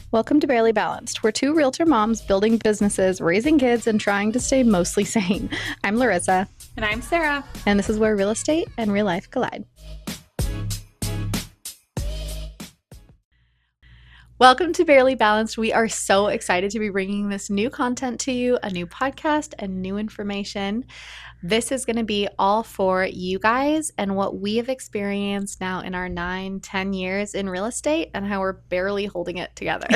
Welcome to Barely Balanced. We're two realtor moms building businesses, raising kids, and trying to stay mostly sane. I'm Larissa. And I'm Sarah. And this is where real estate and real life collide. Welcome to Barely Balanced. We are so excited to be bringing this new content to you, a new podcast and new information. This is going to be all for you guys and what we have experienced now in our 9-10 years in real estate and how we're barely holding it together.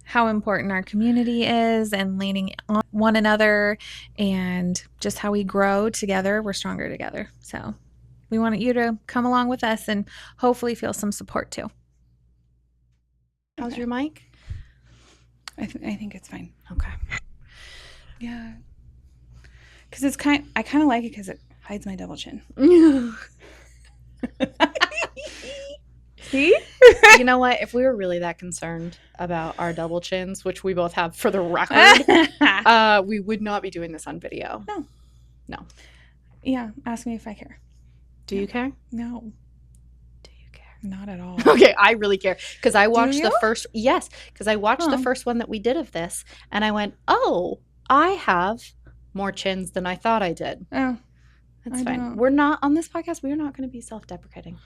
How important our community is and leaning on one another, and just how we grow together. We're stronger together. So we want you to come along with us and hopefully feel some support too. How's your mic? I think it's fine. Okay. Yeah. Because I kind of like it because it hides my double chin. See? You know what? If we were really that concerned about our double chins, which we both have for the record, we would not be doing this on video. No. Yeah. Ask me if I care. Do you care? No. Do you care? Not at all. Okay, I really care because I watched you? the first. Yes, because I watched the first one that we did of this, and I went, "Oh, I have more chins than I thought I did." Oh, That's I fine. don't. We're not on this podcast. We are not going to be self-deprecating.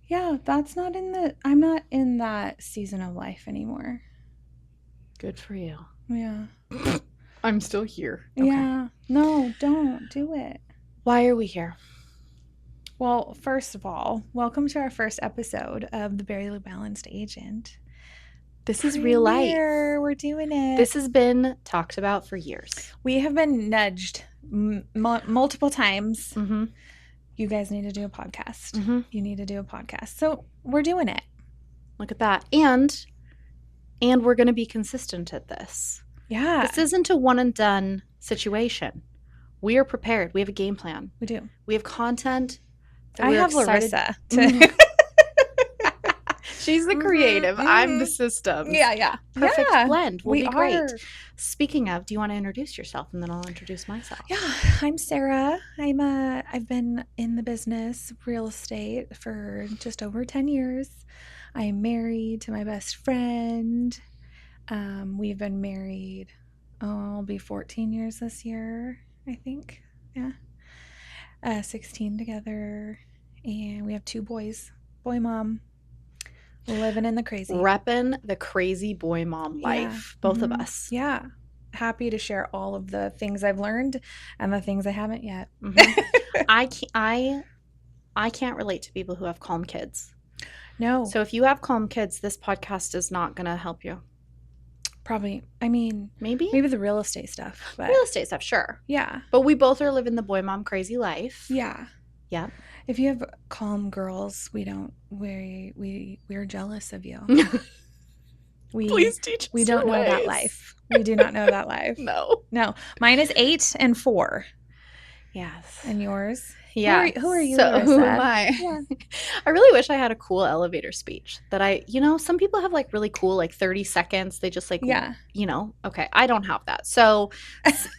Yeah, I'm not in that season of life anymore. Good for you. Yeah. I'm still here. Okay. Yeah. No, don't do it. Why are we here? Well, first of all, welcome to our first episode of the Barely Balanced Agent. This is real life. We're doing it. This has been talked about for years. We have been nudged multiple times. Mm-hmm. You guys need to do a podcast. Mm-hmm. You need to do a podcast. So we're doing it. Look at that. And we're going to be consistent at this. Yeah. This isn't a one and done situation. We are prepared. We have a game plan. We do. We have content. I have Larissa. She's the creative. Mm-hmm. I'm the system. Yeah. Perfect blend. We'll be great. Are. Speaking of, do you want to introduce yourself and then I'll introduce myself? Yeah, I'm Sarah. I've been in the business, real estate, for just over 10 years. I am married to my best friend. We've been married, it'll be 14 years this year, I think. Yeah. 16 together. And we have 2 boys. Boy mom. Living in the crazy. Repping the crazy boy mom life. Both of us. Yeah. Happy to share all of the things I've learned and the things I haven't yet. Mm-hmm. I can't relate to people who have calm kids. No. So if you have calm kids, this podcast is not going to help you. Probably. I mean, maybe the real estate stuff. But real estate stuff, sure. Yeah. But we both are living the boy mom crazy life. Yeah. Yeah. If you have calm girls, we're jealous of you. Please teach us. We don't know that life. We do not know that life. No. Mine is 8 and 4. Yes. And yours? Yeah. Who are you? So Larissa? who am I? Yeah. I really wish I had a cool elevator speech that some people have like really cool, like 30 seconds. They just like, okay. I don't have that. So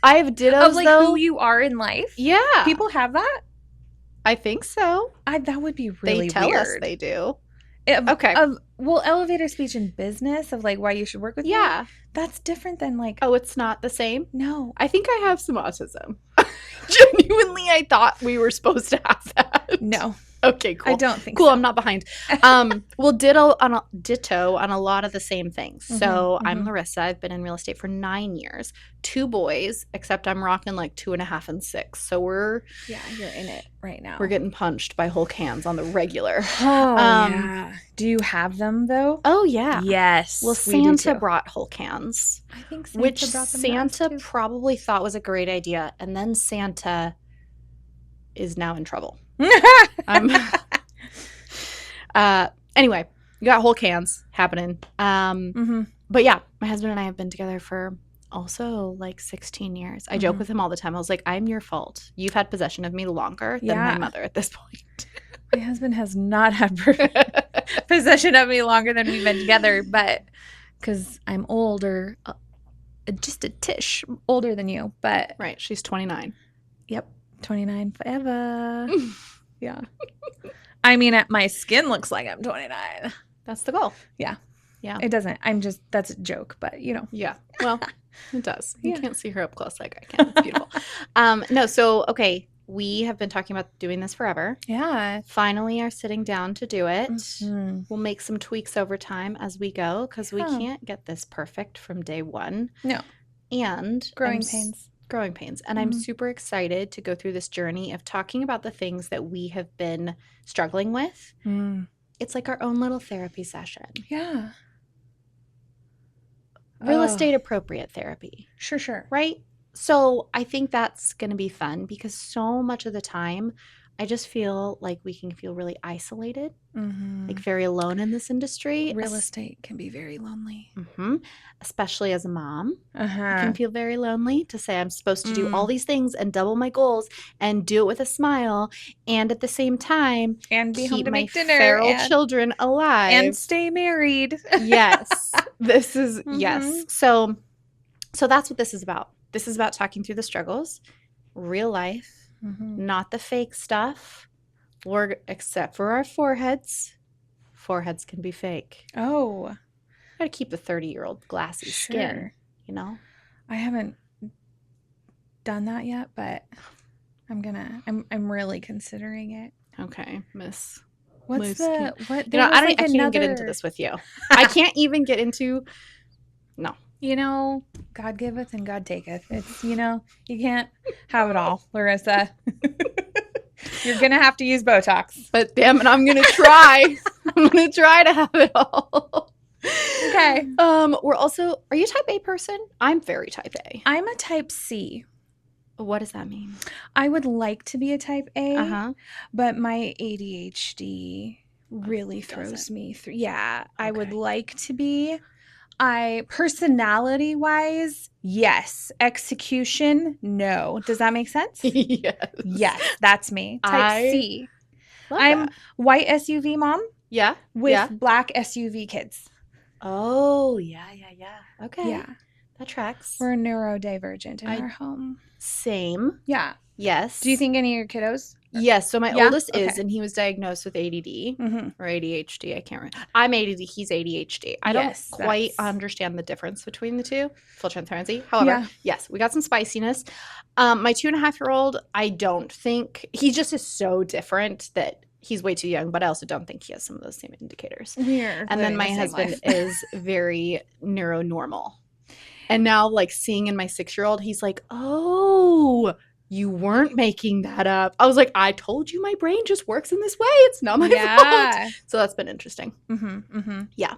I have dittos of like though. Who you are in life. Yeah. People have that? I think so. That would be really weird. They tell us they do. Okay. Well, elevator speech in business of like why you should work with me. Yeah. That's different than like. Oh, it's not the same? No. I think I have some autism. Genuinely, I thought we were supposed to have that. No. Okay, cool. I don't think cool. so. I'm not behind. Well, ditto on a lot of the same things. So I'm Larissa. I've been in real estate for 9 years. 2 boys, except I'm rocking like 2.5 and 6. So you're in it right now. We're getting punched by Hulk hands on the regular. Oh, yeah. Do you have them though? Oh yeah. Yes. Well, Santa brought Hulk hands. I think Santa brought them. Santa probably thought was a great idea, and then Santa is now in trouble. Anyway, you got Hulk hands happening. But yeah, my husband and I have been together for also like 16 years. I joke with him all the time. I was like, I'm your fault. You've had possession of me longer than my mother at this point. My husband has not had possession of me longer than we've been together, but because I'm older, just a tish older than you. But right, she's 29. Yep, 29 forever. Yeah. I mean, my skin looks like I'm 29. That's the goal. Yeah. Yeah. It doesn't. That's a joke, but Yeah. Well, it does. You Yeah. can't see her up close like I can. It's beautiful. No, so okay, we have been talking about doing this forever. Yeah. Finally are sitting down to do it. Mhm. We'll make some tweaks over time as we go because we Yeah. can't get this perfect from day one. No. And Growing I'm pains. Growing pains. And I'm Mhm. super excited to go through this journey of talking about the things that we have been struggling with. Mm. It's like our own little therapy session. Yeah. Real Oh. estate appropriate therapy. Sure. Right? So I think that's going to be fun because so much of the time, I just feel like we can feel really isolated, Mm-hmm. like very alone in this industry. Real estate can be very lonely. Mm-hmm. Especially as a mom. Uh-huh. I can feel very lonely to say I'm supposed to do all these things and double my goals and do it with a smile and at the same time and be home keep to my make dinner feral and, children alive. and stay married. Yes. This is yes. Mhm. So that's what this is about. This is about talking through the struggles, real life, not the fake stuff. Except for our foreheads. Foreheads can be fake. Oh. Gotta keep the 30-year-old glassy skin, you know? I haven't done that yet, but I'm really considering it. Okay, Miss. What's the what? I can't even get into this with you. I can't even get into. No. God giveth and God taketh. It's you can't have it all, Larissa. You're gonna have to use Botox. But damn it, I'm gonna try. I'm gonna try to have it all. Okay. We're also. Are you type A person? I'm very type A. I'm a type C. What does that mean? I would like to be a type A, but my ADHD really throws me through. Yeah, I would like to be. Personality-wise, yes. Execution, no. Does that make sense? Yes. Yes, that's me. Type C. I'm white SUV mom. Yeah. With black SUV kids. Oh, yeah. Okay. Yeah. That tracks. We're neurodivergent in our home. Same. Yeah. Yes. Do you think any of your kiddos? Yes. So my oldest is, and he was diagnosed with ADD or ADHD. I can't remember. I'm ADD. He's ADHD. I don't quite understand the difference between the two. Full transparency. However, yes, we got some spiciness. My 2.5-year-old, I don't think he just is so different that he's way too young, but I also don't think he has some of those same indicators. And then my husband is very neuronormal. And now, like, seeing in my 6-year-old, he's like, oh, you weren't making that up. I was like, I told you my brain just works in this way. It's not my fault. So that's been interesting. Yeah.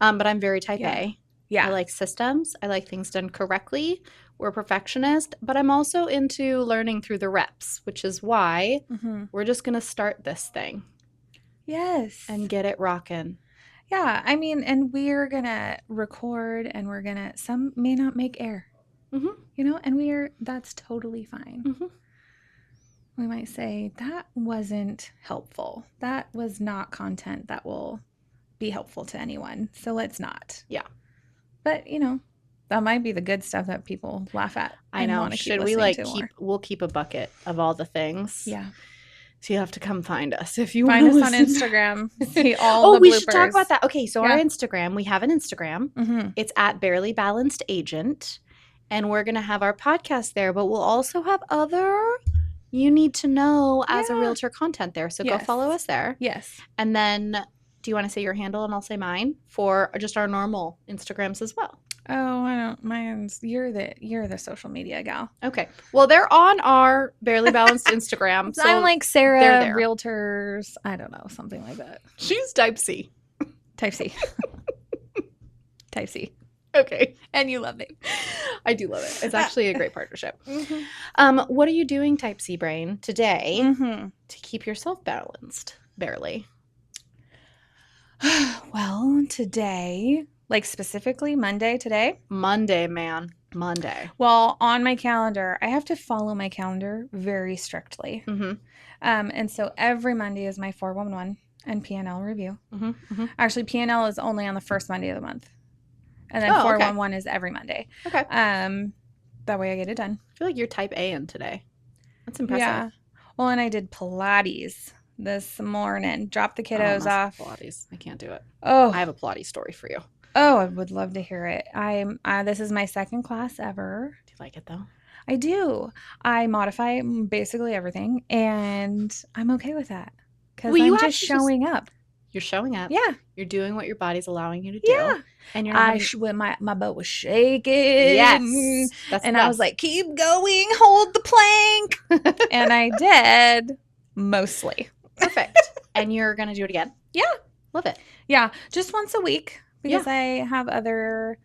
But I'm very type A. Yeah. I like systems. I like things done correctly. We're a perfectionist, but I'm also into learning through the reps, which is why we're just going to start this thing. Yes. And get it rocking. Yeah. I mean, and we're going to record and some may not make air. And that's totally fine. We might say that wasn't helpful. That was not content that will be helpful to anyone. So let's not. Yeah. But, that might be the good stuff that people laugh at. I know. Should we we'll keep a bucket of all the things. Yeah. So you have to come find us if you find want us on Instagram. See all the bloopers. We should talk about that. Okay, so our Instagram, we have an Instagram. It's at Barely Balanced Agent. And we're going to have our podcast there, but we'll also have other you need to know as a realtor content there. So go follow us there. Yes. And then do you want to say your handle and I'll say mine for just our normal Instagrams as well? Oh, I don't. Mine's you're the social media gal. Okay. Well, they're on our Barely Balanced Instagram. So I'm like Sarah Realtors. I don't know, something like that. She's type C. Type C. Type C. Okay. And you love it. I do love it. It's actually a great partnership. What are you doing, Type C Brain, today to keep yourself balanced? Barely. Well, today, like specifically Monday today? Monday, man. Monday. Well, on my calendar, I have to follow my calendar very strictly. And so every Monday is my 411 and P&L review. Actually, P&L is only on the first Monday of the month. And then 411 is every Monday. Okay. That way I get it done. I feel like you're type A in today. That's impressive. Yeah. Well, and I did Pilates this morning. Dropped the kiddos off. Pilates. I can't do it. Oh. I have a Pilates story for you. Oh, I would love to hear it. This is my second class ever. Do you like it though? I do. I modify basically everything, and I'm okay with that because Well, you I'm just actually showing up. You're showing up. Yeah, You're doing what your body's allowing you to do. yeah. And you're not having... When my butt was shaking. Yes, that's and the I was best. like, keep going, hold the plank, and I did mostly. Perfect. And you're gonna do it again? Yeah, Love it. yeah, just once a week because I have other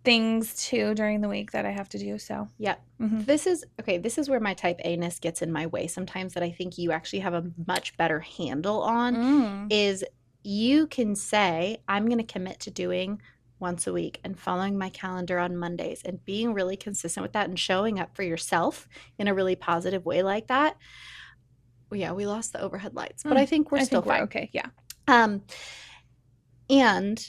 things too during the week that I have to do. So yeah, this is where my type A-ness gets in my way sometimes, that I think you actually have a much better handle on. Is you can say, I'm going to commit to doing once a week and following my calendar on Mondays and being really consistent with that and showing up for yourself in a really positive way like that. Well, yeah, we lost the overhead lights, but I think we're still fine. Okay, yeah. And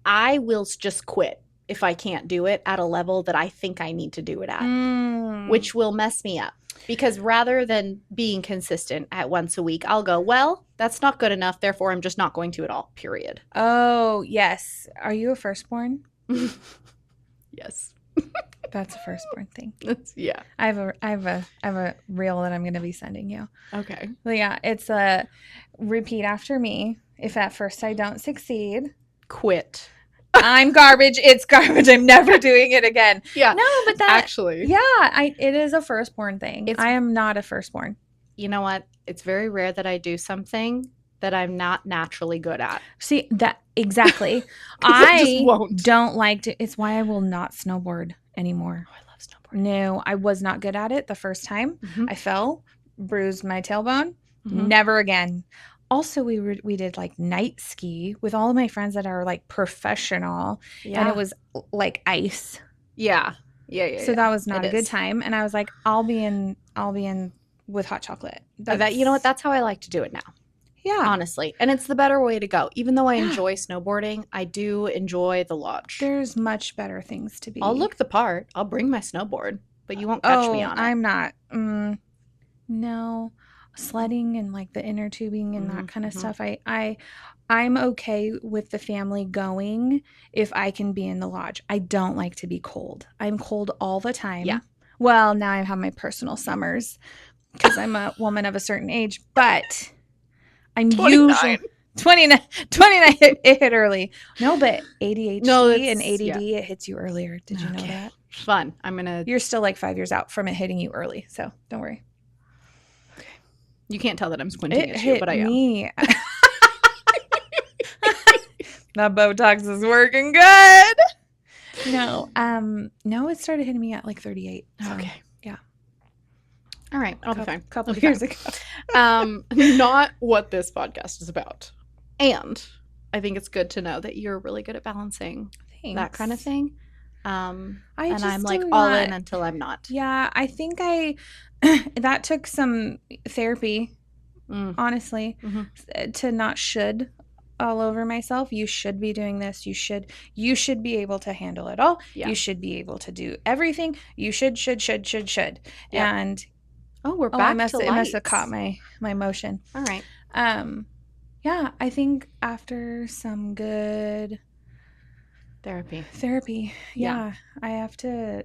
I will just quit if I can't do it at a level that I think I need to do it at, which will mess me up. Because rather than being consistent at once a week, I'll go, well, that's not good enough. Therefore, I'm just not going to at all, period. Oh, yes. Are you a firstborn? Yes. That's a firstborn thing. Yeah. I have a reel that I'm going to be sending you. Okay. But yeah, it's a repeat after me. If at first I don't succeed, quit. I'm garbage. It's garbage. I'm never doing it again. Yeah. No, but that actually, it is a firstborn thing. I am not a firstborn. You know what? It's very rare that I do something that I'm not naturally good at. See, that exactly. I don't like to. It's why I will not snowboard anymore. Oh, I love snowboarding. No, I was not good at it the first time. I fell, bruised my tailbone. Never again. Also, we did like night ski with all of my friends that are like professional, and it was like ice. Yeah. So that was not a good time. And I was like, I'll be in with hot chocolate. You know what? That's how I like to do it now. Yeah. Honestly. And it's the better way to go. Even though I enjoy snowboarding, I do enjoy the lodge. There's much better things to be. I'll look the part. I'll bring my snowboard, but you won't catch me on it. I'm not. No. Sledding and like the inner tubing and that kind of stuff. I'm okay with the family going if I can be in the lodge. I don't like to be cold. I'm cold all the time. Yeah. Well, now I have my personal summers because I'm a woman of a certain age, but I'm 29. Usually 29. It hit early. No, but ADHD and ADD, it hits you earlier. Did you know that? Fun. You're still like 5 years out from it hitting you early, so don't worry. You can't tell that I'm squinting at you, but I am. Me. That Botox is working good. No, it started hitting me at like 38. So, okay. Yeah. All right. I'll be fine. A couple of years ago. Not what this podcast is about. And I think it's good to know that you're really good at balancing that kind of thing. I'm like all in until I'm not. Yeah, I think that took some therapy, honestly, to not should all over myself. You should be doing this. You should be able to handle it all. Yeah. You should be able to do everything. You should. Yeah. And we're back to lights. It must have caught my motion. All right. Yeah, I think after some good therapy, yeah, I have to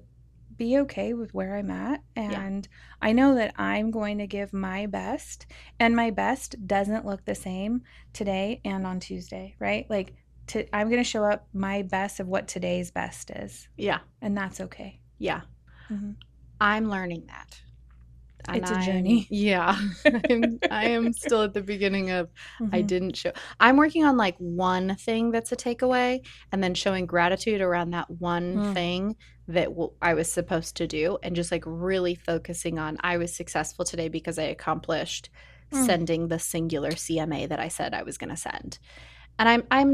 be okay with where I'm at, and I know that I'm going to give my best, and my best doesn't look the same today and on Tuesday, right? Like I'm going to show up my best of what today's best is. Yeah. And that's okay. Yeah. I'm learning that. It's a journey. Yeah. I am still at the beginning of I didn't show. I'm working on like one thing that's a takeaway, and then showing gratitude around that one thing that I was supposed to do, and just like really focusing on I was successful today because I accomplished sending the singular CMA that I said I was going to send. And I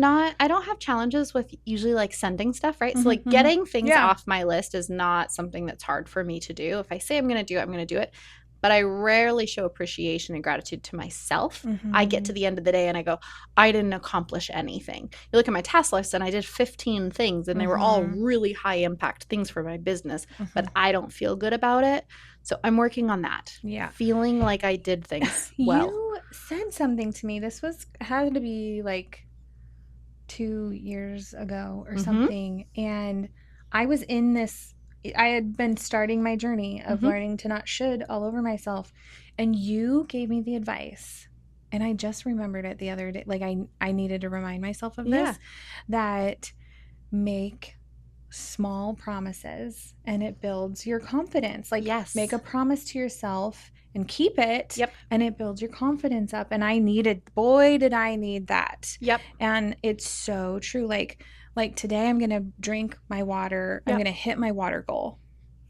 don't have challenges with usually like sending stuff, right? So like getting things off my list is not something that's hard for me to do. If I say I'm going to do it, I'm going to do it. But I rarely show appreciation and gratitude to myself. I get to the end of the day and I go, I didn't accomplish anything. You look at my task list and I did 15 things and they were all really high impact things for my business, but I don't feel good about it. So I'm working on that. Yeah. Feeling like I did things well. You said something to me. This had to be like 2 years ago or Mhm. something, and I was in this. I had been starting my journey of Mhm. learning to not should all over myself, and you gave me the advice, and I just remembered it the other day. Like I needed to remind myself of Yeah. this, that make small promises and it builds your confidence. Like Yes. make a promise to yourself and keep it. Yep. And it builds your confidence up. And boy, did I need that. Yep. And it's so true. Like today I'm going to drink my water. I'm Yep. going to hit my water goal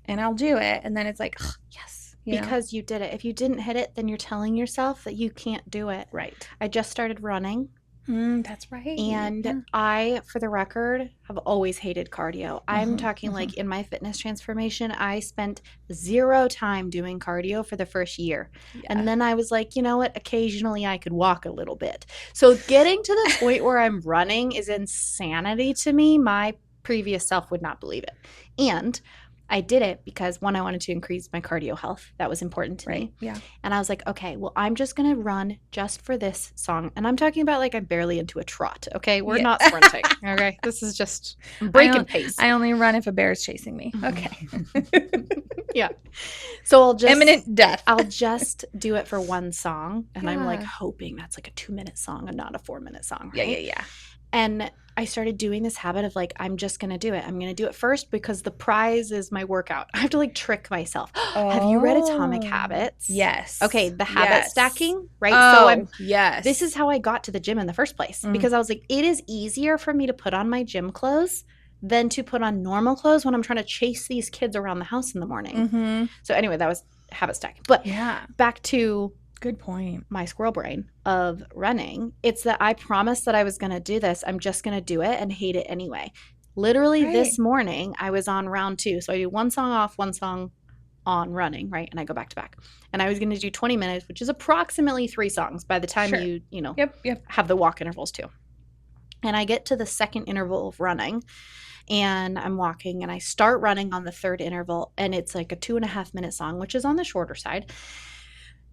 and I'll do it. And then it's like, oh, yes. Because you did it. If you didn't hit it, then you're telling yourself that you can't do it. Right. I just started running. That's right. And I, for the record, have always hated cardio. I'm talking like in my fitness transformation, I spent 0 time doing cardio for the first year. Yeah. And then I was like, you know what? Occasionally I could walk a little bit. So getting to the point where I'm running is insanity to me. My previous self would not believe it. And I did it because, one, I wanted to increase my cardio health. That was important to me. Yeah. And I was like, okay, well, I'm just going to run just for this song. And I'm talking about like I'm barely into a trot, okay? We're not sprinting, okay? This is just breaking pace. I only run if a bear is chasing me. Okay. Yeah. So I'll just... imminent death. I'll just do it for one song. And I'm like Yeah. hoping that's like a 2-minute song and not a 4-minute song, right? Yeah. And I started doing this habit of like, I'm just going to do it. I'm going to do it first because the prize is my workout. I have to like trick myself. Have you read Atomic Habits? Yes. Okay, the habit stacking, right? Oh, So yes. this is how I got to the gym in the first place, because I was like, it is easier for me to put on my gym clothes than to put on normal clothes when I'm trying to chase these kids around the house in the morning. So anyway, that was habit stacking. But back to... good point. My squirrel brain of running. It's that I promised that I was going to do this. I'm just going to do it and hate it anyway. Literally this morning, I was on round 2. So I do one song off, one song on running, right? And I go back to back. And I was going to do 20 minutes, which is approximately 3 songs by the time you know, have the walk intervals too. And I get to the second interval of running and I'm walking and I start running on the third interval and it's like a 2.5-minute song, which is on the shorter side.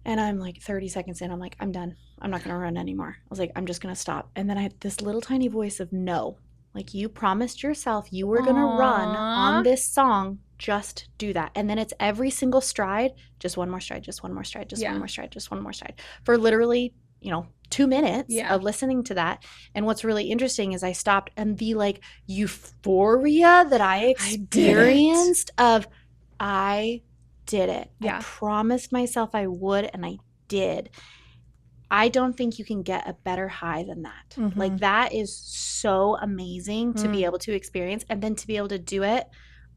And I'm like 30 seconds in, I'm like, I'm done. I'm not going to run anymore. I was like, I'm just going to stop. And then I had this little tiny voice of no. Like, you promised yourself you were going to run on this song. Just do that. And then it's every single stride, just one more stride, just one more stride, just one more stride, just one more stride. For literally, 2 minutes of listening to that. And what's really interesting is I stopped and the like euphoria that I experienced I did it. I promised myself I would, and I did. I don't think you can get a better high than that. Like, that is so amazing to be able to experience, and then to be able to do it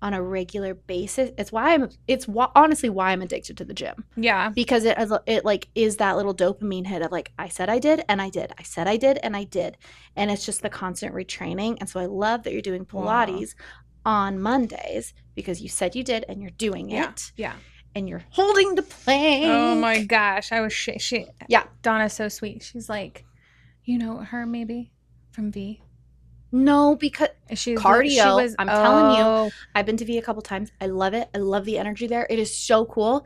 on a regular basis. It's honestly why I'm addicted to the gym. Yeah. Because it like is that little dopamine hit of like, I said I did and I did. I said I did and I did. And it's just the constant retraining. And so I love that you're doing Pilates on Mondays, because you said you did and you're doing it. Yeah. And you're holding the plank. Oh my gosh. I was Donna's so sweet. She's like, you know her maybe from V? No, because she's cardio. I'm telling you, I've been to V a couple times. I love it. I love the energy there. It is so cool.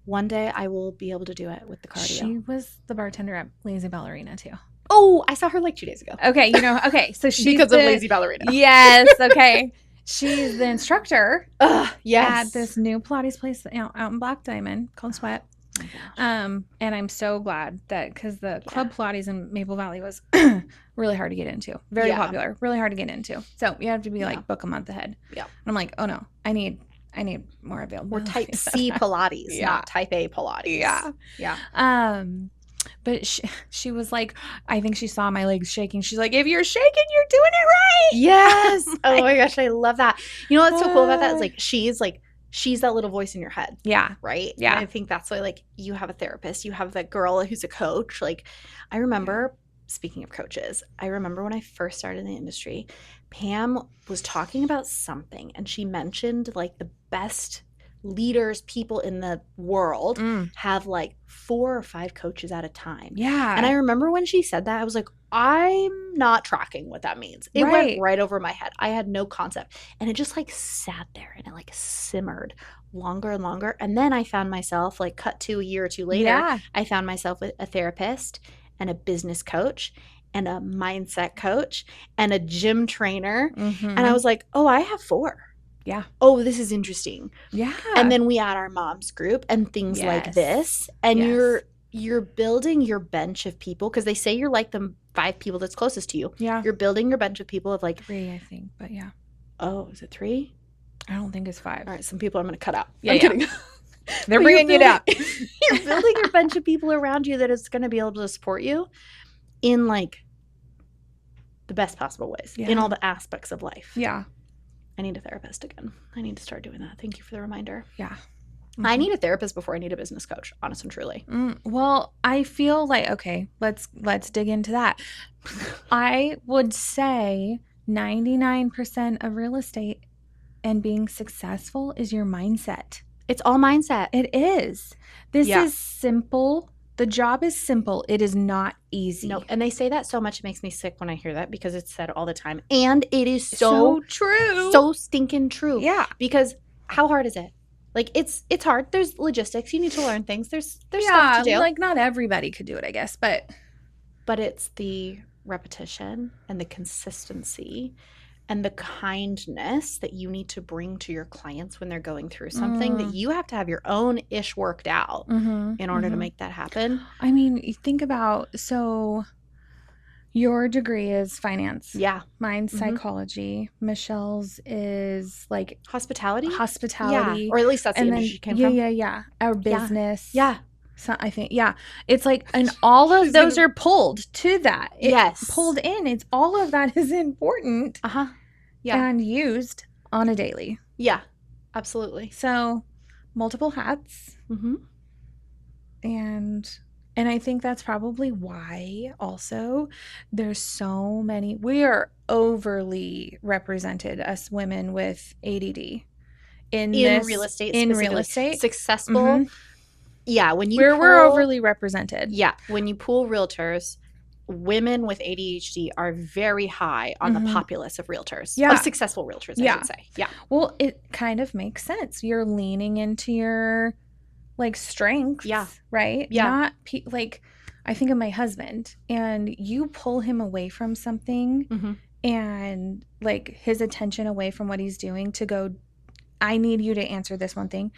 One day I will be able to do it with the cardio. She was the bartender at Lazy Ballerina too. Oh, I saw her like 2 days ago. Okay, so she's because of Lazy Ballerina. Yes, okay. She's the instructor yes. at this new Pilates place out in Black Diamond called Sweat. And I'm so glad that, because the Club Pilates in Maple Valley was really hard to get into. Very popular, really hard to get into. So you have to be like book a month ahead. Yeah. And I'm like, oh no, I need more available. We're type C Pilates, not type A Pilates. Yeah. Yeah. But she was like, I think she saw my legs shaking. She's like, if you're shaking, you're doing it right. Yes. Oh my gosh, I love that. You know what's so cool about that is she's that little voice in your head. Yeah. Right? Yeah. And I think that's why, like, you have a therapist. You have that girl who's a coach. Like, I remember, speaking of coaches, I remember when I first started in the industry, Pam was talking about something, and she mentioned, like, the best leaders, people in the world have like 4 or 5 coaches at a time. Yeah. And I remember when she said that, I was like, I'm not tracking what that means. It went right over my head. I had no concept. And it just like sat there and it like simmered longer and longer. And then I found myself, like, cut to a year or two later, I found myself with a therapist and a business coach. and a mindset coach and a gym trainer. Mm-hmm. And I was like, oh, I have 4. Yeah. Oh, this is interesting. Yeah. And then we add our mom's group and things like Yes. this. And Yes. you're building your bench of people, because they say you're like the 5 people that's closest to you. Yeah. You're building your bench of people of like 3, I think, but yeah. Oh, is it 3? I don't think it's 5. All right, some people I'm going to cut out. Yeah, I'm yeah. kidding. They're But bringing you down. You're building your bunch of people around you that is going to be able to support you in like the best possible ways, in all the aspects of life. Yeah. I need a therapist again. I need to start doing that. Thank you for the reminder. Yeah. Mm-hmm. I need a therapist before I need a business coach, honest and truly. Well, I feel like, okay, let's dig into that. I would say 99% of real estate and being successful is your mindset. It's all mindset. It is. This is simple. The job is simple. It is not easy. No, and they say that so much, it makes me sick when I hear that, because it's said all the time. And it is so true. So stinking true. Yeah. Because how hard is it? Like, it's hard. There's logistics. You need to learn things. There's stuff to do. Like not everybody could do it, I guess, but it's the repetition and the consistency and the kindness that you need to bring to your clients when they're going through something that you have to have your own ish worked out in order to make that happen. I mean, you think about, so your degree is finance. Yeah. Mine's psychology. Michelle's is like hospitality. Yeah. Or at least that's the industry she came from. Yeah. Our business. Yeah. So I think, it's like, and all of those are pulled to that. Yes. Pulled in. It's all of that is important. Yeah. And used on a daily. Yeah, absolutely. So multiple hats. And I think that's probably why also there's so many, we are overly represented, us women with ADD in real estate. In real estate. Successful. Yeah, when you we're overly represented. Yeah, when you pool realtors, women with ADHD are very high on the populace of realtors. Yeah. Of successful realtors, I should say. Yeah. Well, it kind of makes sense. You're leaning into your like strengths. Yeah. Right? Yeah. Not like, I think of my husband, and you pull him away from something and like his attention away from what he's doing to go, I need you to answer this one thing.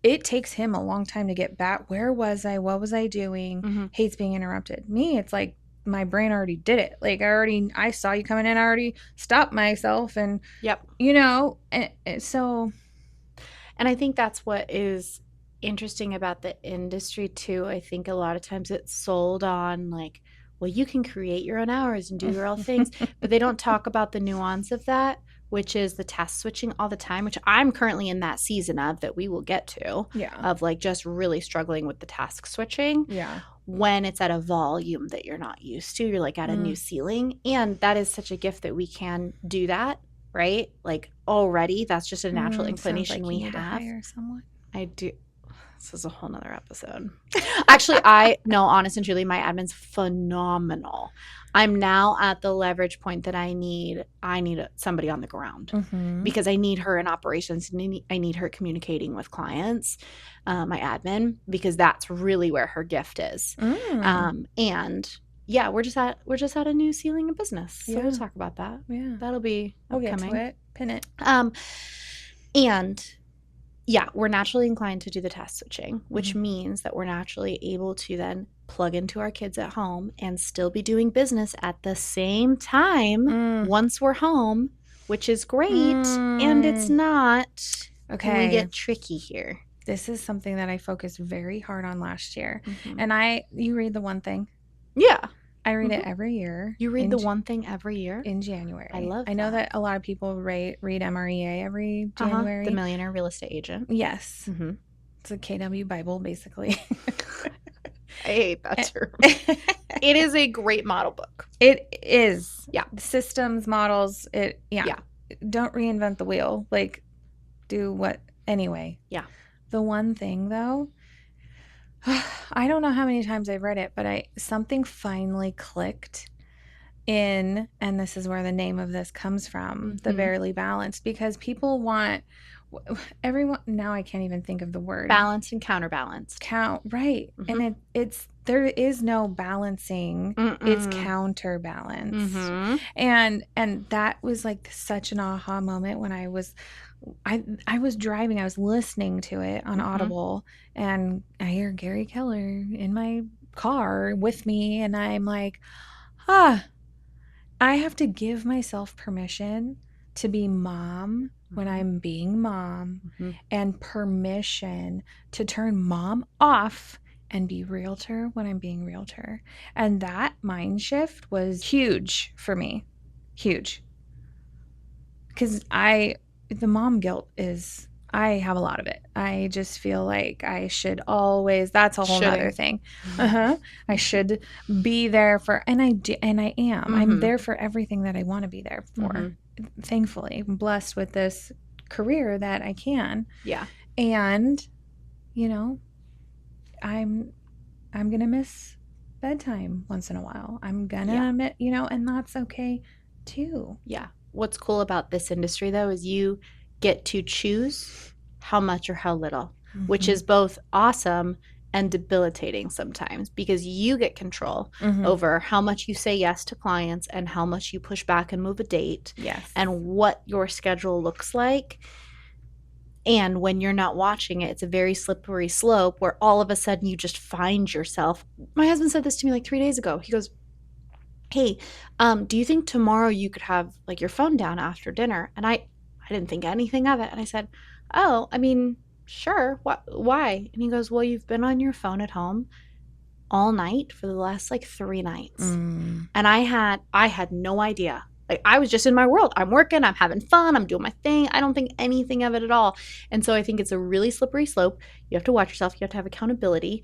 It takes him a long time to get back. Where was I? What was I doing? Hates being interrupted. Me, it's like my brain already did it. Like I saw you coming in. I already stopped myself. And, you know, so. And I think that's what is interesting about the industry too. I think a lot of times it's sold on like, well, you can create your own hours and do your own things, but they don't talk about the nuance of that, which is the task switching all the time, which I'm currently in that season of, that we will get to, of like just really struggling with the task switching. When it's at a volume that you're not used to, you're like at a new ceiling. And that is such a gift that we can do that, right? Like already that's just a natural inclination like we you need have. To hire someone. I do. This is a whole nother episode. Actually, honest and truly, my admin's phenomenal. I'm now at the leverage point that I need somebody on the ground because I need her in operations. I need her communicating with clients, my admin, because that's really where her gift is. And yeah, we're just at a new ceiling in business. So we'll talk about that. Yeah, that'll be upcoming. We'll get to it. Pin it. And yeah, we're naturally inclined to do the task switching, which means that we're naturally able to then plug into our kids at home and still be doing business at the same time once we're home, which is great. And it's not. Okay. We get tricky here. This is something that I focused very hard on last year. And you read The One Thing? Yeah. I read it every year. You read The One Thing every year? In January. I know that a lot of people read MREA every January. The Millionaire Real Estate Agent. Yes. It's a KW Bible, basically. I hate that term. It is a great model book. It is. Yeah. Systems, models. Don't reinvent the wheel. Like, do what anyway. Yeah. The One Thing, though, I don't know how many times I've read it, but something finally clicked in, and this is where the name of this comes from, the Barely Balanced, because people want everyone, now I can't even think of the word. Balanced and counterbalanced. Right. And it's there is no balancing. It's counterbalance. And that was like such an aha moment when I was driving, I was listening to it on Audible, and I hear Gary Keller in my car with me, and I'm like, I have to give myself permission to be mom when I'm being mom, and permission to turn mom off and be realtor when I'm being realtor. And that mind shift was huge for me. Huge. Because the mom guilt is, I have a lot of it. I just feel like I should always, that's a whole nother thing. I should be there for, and I do, and I am. I'm there for everything that I want to be there for. Thankfully, I'm blessed with this career that I can. Yeah. And, you know, I'm going to miss bedtime once in a while. I'm going to, you know, and that's okay too. Yeah. What's cool about this industry, though, is you get to choose how much or how little, which is both awesome and debilitating sometimes, because you get control over how much you say yes to clients and how much you push back and move a date. Yes. And what your schedule looks like. And when you're not watching it, it's a very slippery slope where all of a sudden you just find yourself. My husband said this to me like 3 days ago. He goes, hey, do you think tomorrow you could have like your phone down after dinner? And I didn't think anything of it. And I said, oh, I mean, sure. Why? And he goes, well, you've been on your phone at home all night for the last like 3 nights. And I had no idea. Like, I was just in my world. I'm working, I'm having fun, I'm doing my thing. I don't think anything of it at all. And so I think it's a really slippery slope. You have to watch yourself. You have to have accountability.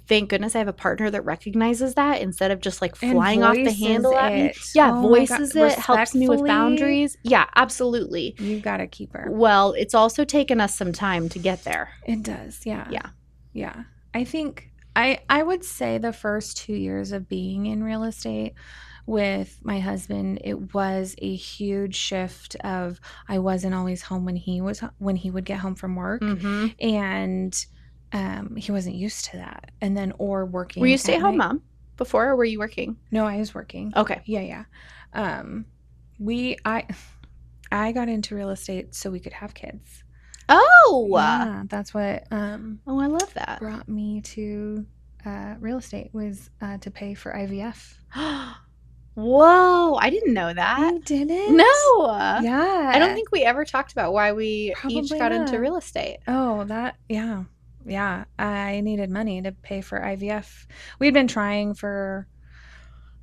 Thank goodness I have a partner that recognizes that instead of just like flying off the handle at me. Yeah, voices it, helps me with boundaries. Yeah, absolutely. You got to keep her. Well, it's also taken us some time to get there. It does, yeah. Yeah. Yeah. I think I would say the first 2 years of being in real estate with my husband, it was a huge shift of, I wasn't always home when he would get home from work, and he wasn't used to that. And then, or working. Were you a stay-at-home mom before, or were you working? No, I was working. Okay. Yeah. I got into real estate so we could have kids. Oh, yeah, that's what. I love that. Brought me to real estate was to pay for IVF. Whoa, I didn't know that. You didn't? No. Yeah. I don't think we ever talked about why we Probably each got not. into real estate. Oh, yeah. Yeah. I needed money to pay for IVF. We'd been trying for,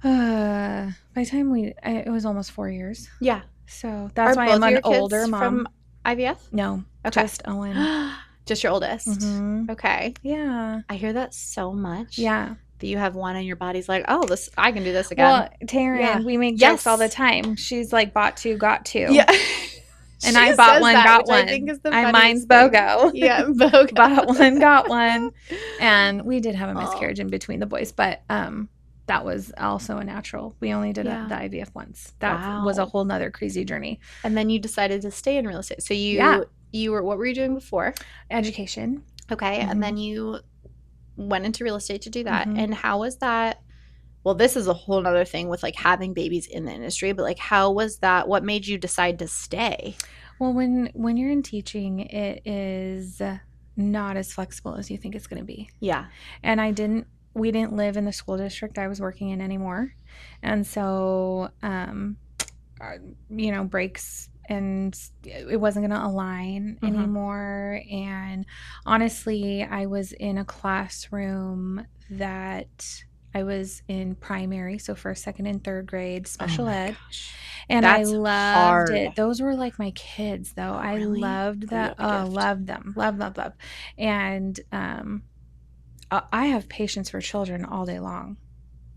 by the time it was almost 4 years. Yeah. So that's why I'm an older mom. From IVF? No, okay. Just Owen. Just your oldest? Okay. Yeah. I hear that so much. Yeah. That you have one and your body's like, oh, I can do this again. Well, Taryn, we make jokes all the time. She's like, bought two, got two. Yeah. And I bought one, got one. I think is the mine's BOGO. Yeah, BOGO. Bought one, got one. And we did have a miscarriage in between the boys, but that was also a natural. We only did the IVF once. That was a whole nother crazy journey. And then you decided to stay in real estate. So you were, what were you doing before? Education. Okay. And then you went into real estate to do that. And how was that? Well, this is a whole nother thing with like having babies in the industry, but like, how was that? What made you decide to stay? Well, when you're in teaching, it is not as flexible as you think it's going to be. Yeah. And we didn't live in the school district I was working in anymore. And so, breaks, and it wasn't going to align anymore. And honestly, I was in a classroom that I was in primary, so first, second, and third grade special ed. Gosh. And that's I loved it. Those were like my kids, though. Oh, really? I loved that. Oh, loved them. Love. And I have patience for children all day long.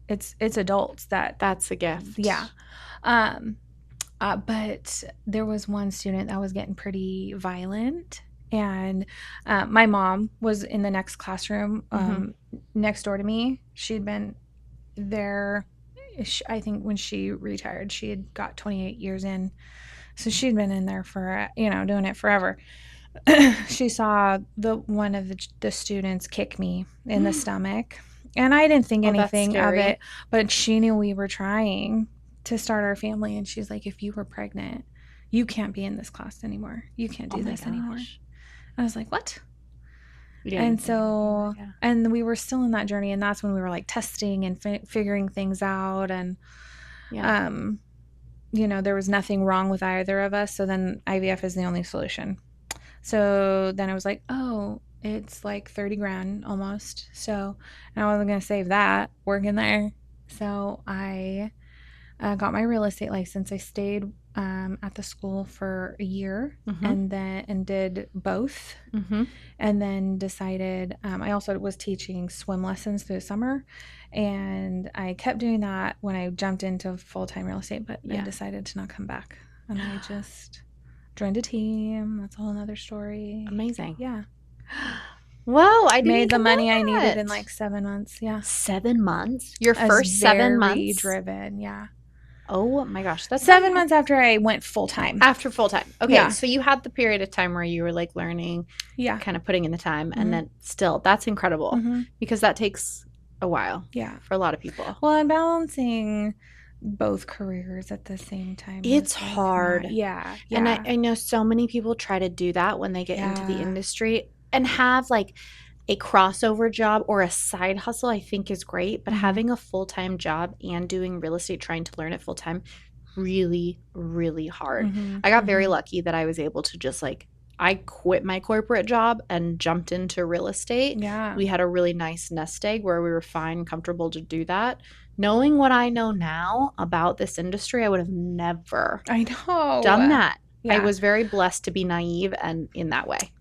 It's adults that's a gift. Yeah. But there was one student that was getting pretty violent, and my mom was in the next classroom next door to me. She'd been there, I think when she retired, she had got 28 years in. So she'd been in there for, doing it forever. she saw one of the students kick me in the stomach, and I didn't think Oh, that's anything of scary. it, but she knew we were trying to start our family, and she's like, if you were pregnant, you can't be in this class anymore. You can't do this anymore. I was like, what? And so, and we were still in that journey, and that's when we were like testing and figuring things out, and you know, there was nothing wrong with either of us. So then IVF is the only solution. So then I was like, oh, it's like 30 grand almost. So, and I wasn't going to save that working there. So I got my real estate license. I stayed at the school for a year and did both. And then decided, I also was teaching swim lessons through the summer, and I kept doing that when I jumped into full-time real estate, but I decided to not come back, and I just joined a team. That's a whole nother story. Amazing. Yeah. Whoa, I didn't made the even money know I needed that. in like 7 months. Yeah. 7 months? Your I was first 7 months? very driven. Yeah. Oh my gosh, that's 7 months after I went full time. after full time. Okay, Yeah. so you had the period of time where you were like learning, Yeah. kind of putting in the time, and then still, that's incredible because that takes a while. Yeah. For a lot of people. Well, and balancing both careers at the same time. It's was, like, hard. Yeah. And I know so many people try to do that when they get into the industry and have like a crossover job or a side hustle, I think is great. But having a full-time job and doing real estate, trying to learn it full-time, really, really hard. I got very lucky that I was able to just like, I quit my corporate job and jumped into real estate. Yeah. We had a really nice nest egg where we were fine and comfortable to do that. Knowing what I know now about this industry, I would have never done that. Yeah. I was very blessed to be naive and in that way.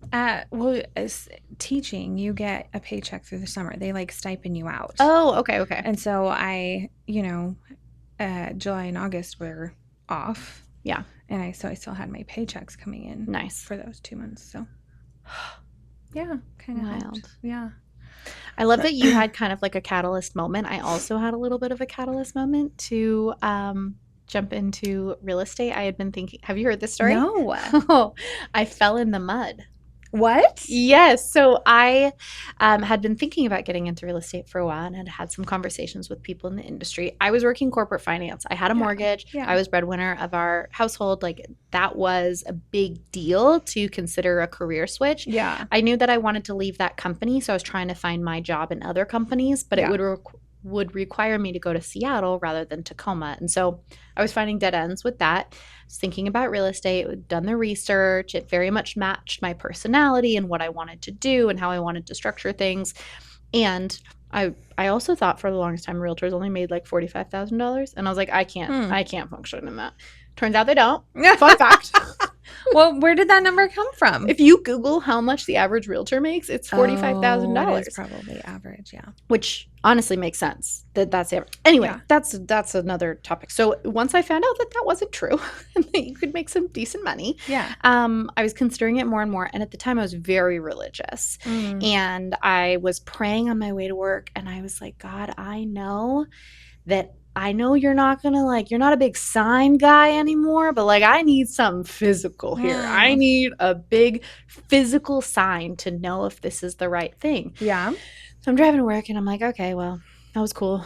Well, as teaching, you get a paycheck through the summer. They like stipend you out. Oh, okay. And so I, you know, July and August were off. Yeah. And I still had my paychecks coming in. Nice. For those 2 months. So yeah, kind of Wild. helped. Yeah. I love that you had kind of like a catalyst moment. I also had a little bit of a catalyst moment to jump into real estate. I had been thinking, have you heard this story? No. Oh, I fell in the mud. What? Yes. So I had been thinking about getting into real estate for a while and had had some conversations with people in the industry. I was working corporate finance. I had a mortgage. Yeah. I was breadwinner of our household. Like that was a big deal to consider a career switch. Yeah. I knew that I wanted to leave that company. So I was trying to find my job in other companies, but it would require me to go to Seattle rather than Tacoma. And so I was finding dead ends with that. I was thinking about real estate, done the research. It very much matched my personality and what I wanted to do and how I wanted to structure things. And I also thought for the longest time realtors only made like $45,000. And I was like, I can't function in that. Turns out they don't. Fun fact. Well, where did that number come from? If you Google how much the average realtor makes, it's $45,000. Oh, it is probably average, yeah. Which honestly makes sense. That's the average. Anyway, that's another topic. So once I found out that that wasn't true and that you could make some decent money, I was considering it more and more. And at the time, I was very religious. And I was praying on my way to work. And I was like, God, I know you're not going to you're not a big sign guy anymore, but like I need something physical here. I need a big physical sign to know if this is the right thing. Yeah. So I'm driving to work and I'm like, okay, well, that was cool.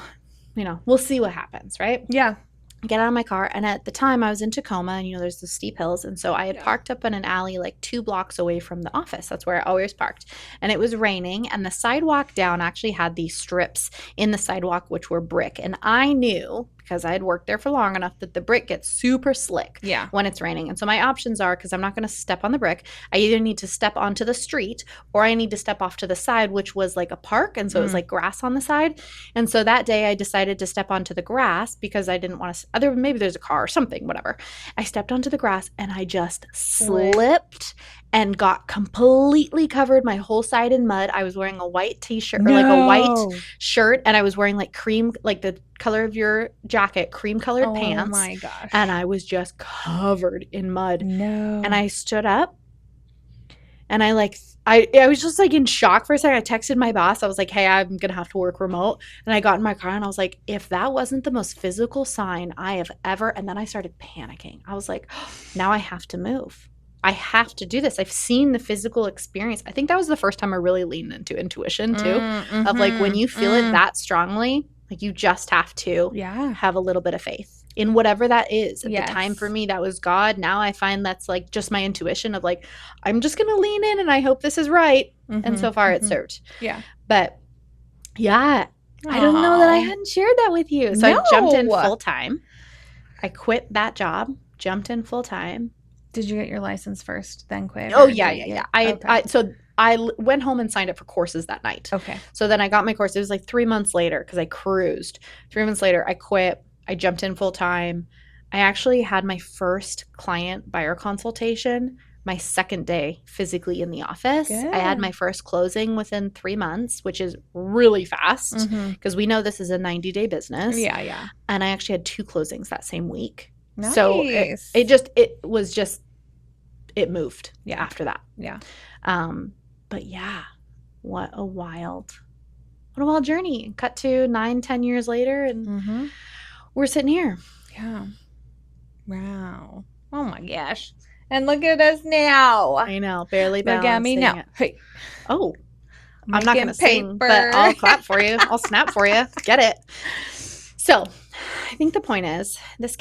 We'll see what happens, right? Yeah. I get out of my car, and at the time I was in Tacoma, and there's the steep hills, and so I had parked up in an alley like 2 blocks away from the office. That's where I always parked, and it was raining, and the sidewalk down actually had these strips in the sidewalk which were brick, and I knew because I had worked there for long enough that the brick gets super slick when it's raining. And so my options are, because I'm not going to step on the brick, I either need to step onto the street or I need to step off to the side, which was like a park. And so it was like grass on the side. And so that day I decided to step onto the grass because I didn't want to, maybe there's a car or something, whatever. I stepped onto the grass and I just slipped and got completely covered, my whole side in mud. I was wearing a white t-shirt or like a white shirt, and I was wearing like cream, like the color of your jacket, cream colored pants. Oh my gosh. And I was just covered in mud. No. And I stood up and I was just like in shock for a second. I texted my boss. I was like, hey, I'm going to have to work remote. And I got in my car and I was like, if that wasn't the most physical sign I have ever, and then I started panicking. I was like, now I have to move. I have to do this. I've seen the physical experience. I think that was the first time I really leaned into intuition too, of like when you feel it that strongly, like you just have to have a little bit of faith in whatever that is. At the time for me, that was God. Now I find that's like just my intuition of like, I'm just going to lean in and I hope this is right. And so far it served. Yeah. But yeah, I don't know that I hadn't shared that with you. So I jumped in full time. I quit that job, jumped in full time. Did you get your license first, then quit? Oh, yeah. I went home and signed up for courses that night. Okay. So then I got my course. It was like 3 months later because I cruised. 3 months later, I quit. I jumped in full time. I actually had my first client buyer consultation my second day physically in the office. Good. I had my first closing within 3 months, which is really fast because we know this is a 90-day business. Yeah. And I actually had 2 closings that same week. Nice. So it moved after that. Yeah. But yeah, what a wild journey. Cut to 9-10 years later and we're sitting here. Yeah. Wow. Oh my gosh. And look at us now. I know, barely balancing. Look at me now. Hey. Oh, I'm not going to sing, but I'll clap for you. I'll snap for you. Get it. So I think the point is this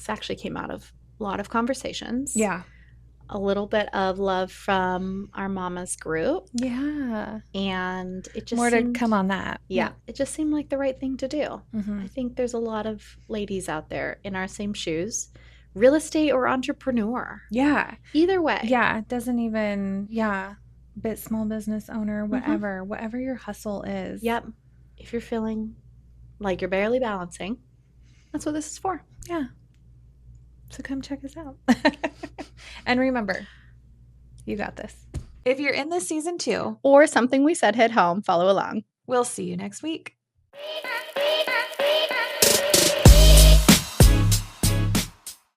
actually came out of a lot of conversations. Yeah. A little bit of love from our mama's group. Yeah. And it just more to come on that. Yeah. It just seemed like the right thing to do. Mm-hmm. I think there's a lot of ladies out there in our same shoes, real estate or entrepreneur. Yeah. Either way. Yeah. It doesn't even, bit small business owner, whatever your hustle is. Yep. If you're feeling like you're barely balancing, that's what this is for. Yeah. So come check us out. And remember, you got this. If you're in this season 2 or something we said hit home, follow along. We'll see you next week.